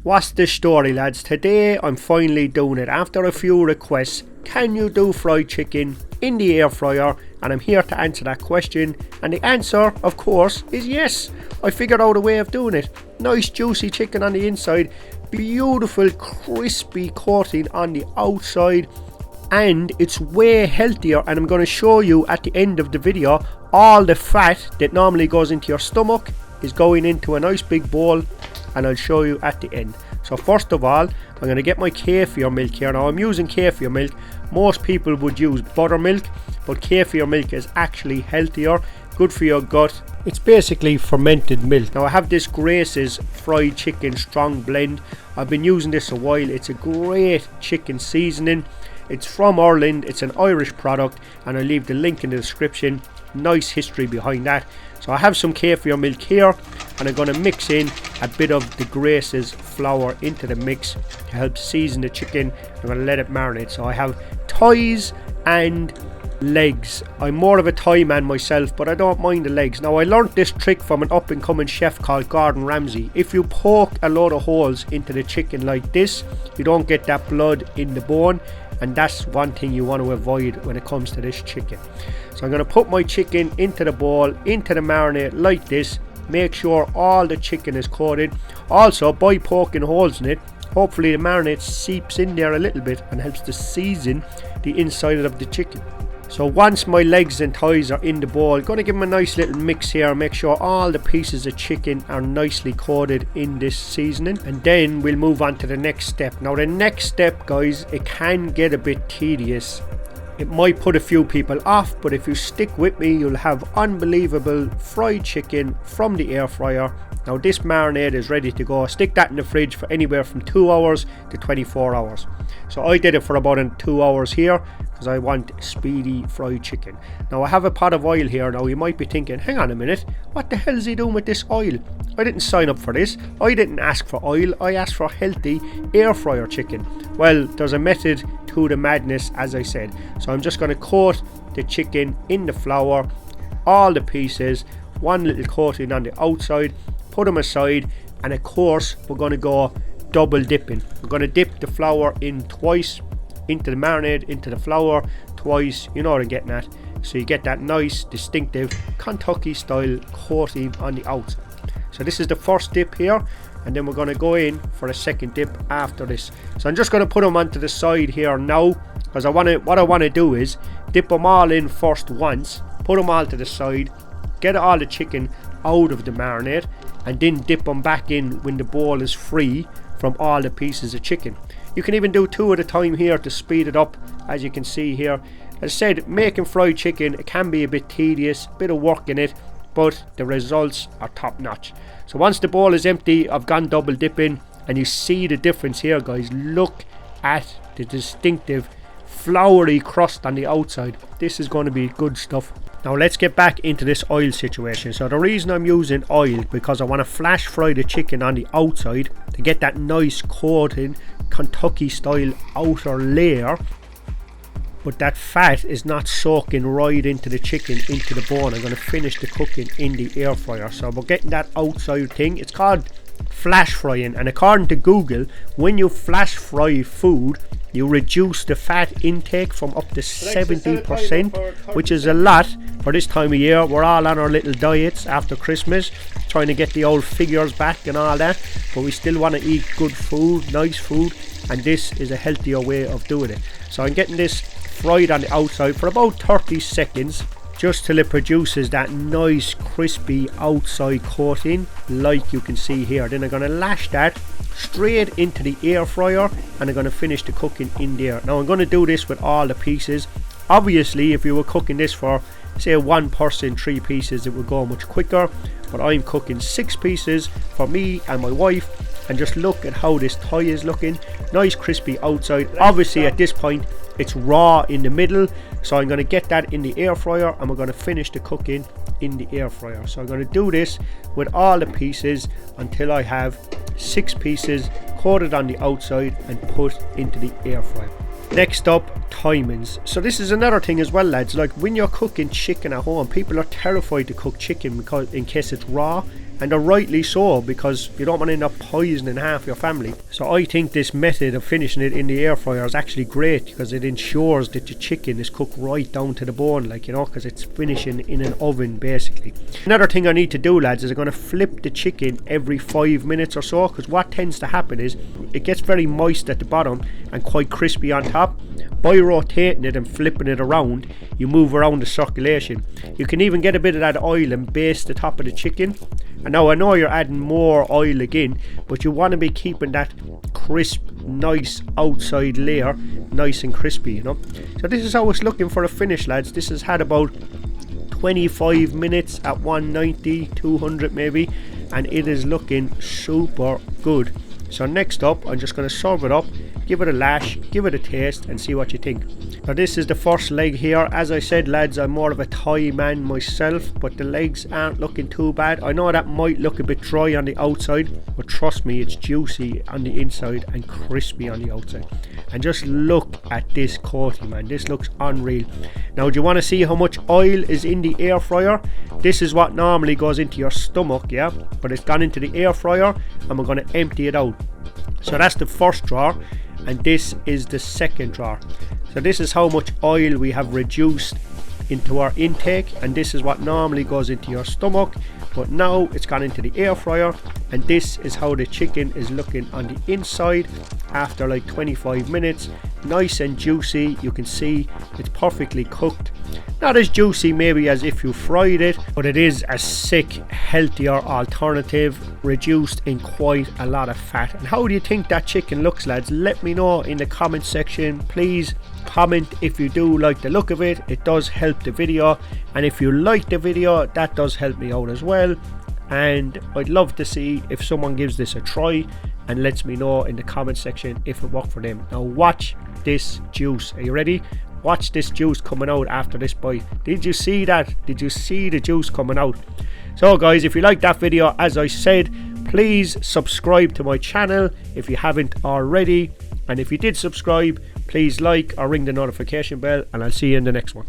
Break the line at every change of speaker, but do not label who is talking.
What's the story, lads? Today I'm finally doing it after a few requests. Can you do fried chicken in the air fryer? And I'm here to answer that question, and the answer, of course, is yes. I figured out a way of doing it. Nice juicy chicken on the inside, beautiful crispy coating on the outside, and it's way healthier. And I'm going to show you at the end of the video all the fat that normally goes into your stomach is going into a nice big bowl, and I'll show you at the end. So first of all, I'm going to get my kafer milk here. Now I'm using kafer milk. Most people would use buttermilk, but kafer milk is actually healthier, good for your gut. It's basically fermented milk. Now I have this Grace's fried chicken strong blend. I've been using this a while. It's a great chicken seasoning. It's from Ireland, it's an Irish product, and I'll leave the link in the description. Nice history behind that. So I have some kafer milk here, and I'm going to mix in a bit of the Grace's flour into the mix to help season the chicken. I'm going to let it marinate. So I have thighs and legs. I'm more of a thigh man myself, but I don't mind the legs. Now I learned this trick from an up and coming chef called Gordon Ramsay. If you poke a lot of holes into the chicken like this, you don't get that blood in the bone, and that's one thing you want to avoid when it comes to this chicken. So I'm going to put my chicken into the bowl, into the marinade like this. Make sure all the chicken is coated. Also, by poking holes in it, hopefully the marinade seeps in there a little bit and helps to season the inside of the chicken. So once my legs and thighs are in the bowl, I'm going to give them a nice little mix here. Make sure all the pieces of chicken are nicely coated in this seasoning, and then we'll move on to the next step. Now the next step, guys, it can get a bit tedious. It might put a few people off, but if you stick with me, you'll have unbelievable fried chicken from the air fryer. Now this marinade is ready to go. Stick that in the fridge for anywhere from 2 hours to 24 hours. So I did it for about 2 hours here because I want speedy fried chicken. Now I have a pot of oil here. Now you might be thinking, hang on a minute, what the hell is he doing with this oil? I didn't sign up for this. I didn't ask for oil. I asked for healthy air fryer chicken. Well, there's a method to the madness, as I said. So I'm just going to coat the chicken in the flour, all the pieces, one little coating on the outside, put them aside, and of course we're going to go double dipping. We're going to dip the flour in twice into the marinade, into the flour twice. You know what I'm getting at. So you get that nice distinctive Kentucky style coating on the outside. So this is the first dip here, and then we're going to go in for a second dip after this. So I'm just going to put them onto the side here now, because what I want to do is dip them all in first once, put them all to the side, get all the chicken out of the marinade, and then dip them back in when the bowl is free from all the pieces of chicken. You can even do 2 at a time here to speed it up, as you can see here. As I said, making fried chicken, it can be a bit tedious, a bit of work in it, but the results are top notch. So once the bowl is empty, I've gone double dipping, and you see the difference here, guys. Look at the distinctive floury crust on the outside. This is going to be good stuff. Now let's get back into this oil situation. So the reason I'm using oil, because I want to flash fry the chicken on the outside to get that nice coating Kentucky style outer layer, but that fat is not soaking right into the chicken, into the bone. I'm going to finish the cooking in the air fryer. So we're getting that outside thing. It's called flash frying, and according to Google, when you flash fry food, you reduce the fat intake from up to 70%, which is a lot for this time of year. We're all on our little diets after Christmas, trying to get the old figures back and all that, but we still want to eat good food, nice food, and this is a healthier way of doing it. So I'm getting this fried on the outside for about 30 seconds, just till it produces that nice crispy outside coating like you can see here. Then I'm going to lash that straight into the air fryer, and I'm going to finish the cooking in there. Now I'm going to do this with all the pieces. Obviously if you were cooking this for say one person, 3 pieces, it would go much quicker, but I'm cooking 6 pieces for me and my wife, and just look at how this thigh is looking. Nice crispy outside. Obviously at this point it's raw in the middle, so I'm going to get that in the air fryer, and we're going to finish the cooking in the air fryer. So I'm going to do this with all the pieces until I have 6 pieces coated on the outside and put into the air fryer. Next up, timings. So this is another thing as well, lads. Like when you're cooking chicken at home, people are terrified to cook chicken because in case it's raw. and they're rightly so, because you don't want to end up poisoning half your family. So I think this method of finishing it in the air fryer is actually great, because it ensures that your chicken is cooked right down to the bone, like, you know, because it's finishing in an oven basically. Another thing I need to do, lads, is I'm going to flip the chicken every 5 minutes or so, because what tends to happen is it gets very moist at the bottom and quite crispy on top. By rotating it and flipping it around, you move around the circulation. You can even get a bit of that oil and baste the top of the chicken. And now I know you're adding more oil again, but you want to be keeping that crisp, nice outside layer nice and crispy, you know. So this is how it's looking for a finish, lads. This has had about 25 minutes at 190, 200 maybe, and it is looking super good. So next up, I'm just going to serve it up, give it a lash, give it a taste, and see what you think. Now this is the first leg here. As I said, lads, I'm more of a thigh man myself, but the legs aren't looking too bad. I know that might look a bit dry on the outside, but trust me, it's juicy on the inside and crispy on the outside. And just look at this coating, man. This looks unreal. Now, do you want to see how much oil is in the air fryer? This is what normally goes into your stomach, yeah, but it's gone into the air fryer, and we're going to empty it out. So that's the first drawer, and this is the second drawer. So this is how much oil we have reduced into our intake, and this is what normally goes into your stomach, but now it's gone into the air fryer, and this is how the chicken is looking on the inside after like 25 minutes. Nice and juicy. You can see it's perfectly cooked. Not as juicy maybe as if you fried it, but it is a sick, healthier alternative, reduced in quite a lot of fat. And how do you think that chicken looks, lads? Let me know in the comment section. Please comment if you do like the look of it. It does help the video, and if you like the video, that does help me out as well. And I'd love to see if someone gives this a try and lets me know in the comment section if it worked for them. Now watch this juice. Are you ready? Watch this juice coming out after this bite. Did you see that? Did you see the juice coming out? So guys, if you like that video, as I said, please subscribe to my channel if you haven't already. And if you did subscribe, please like or ring the notification bell, and I'll see you in the next one.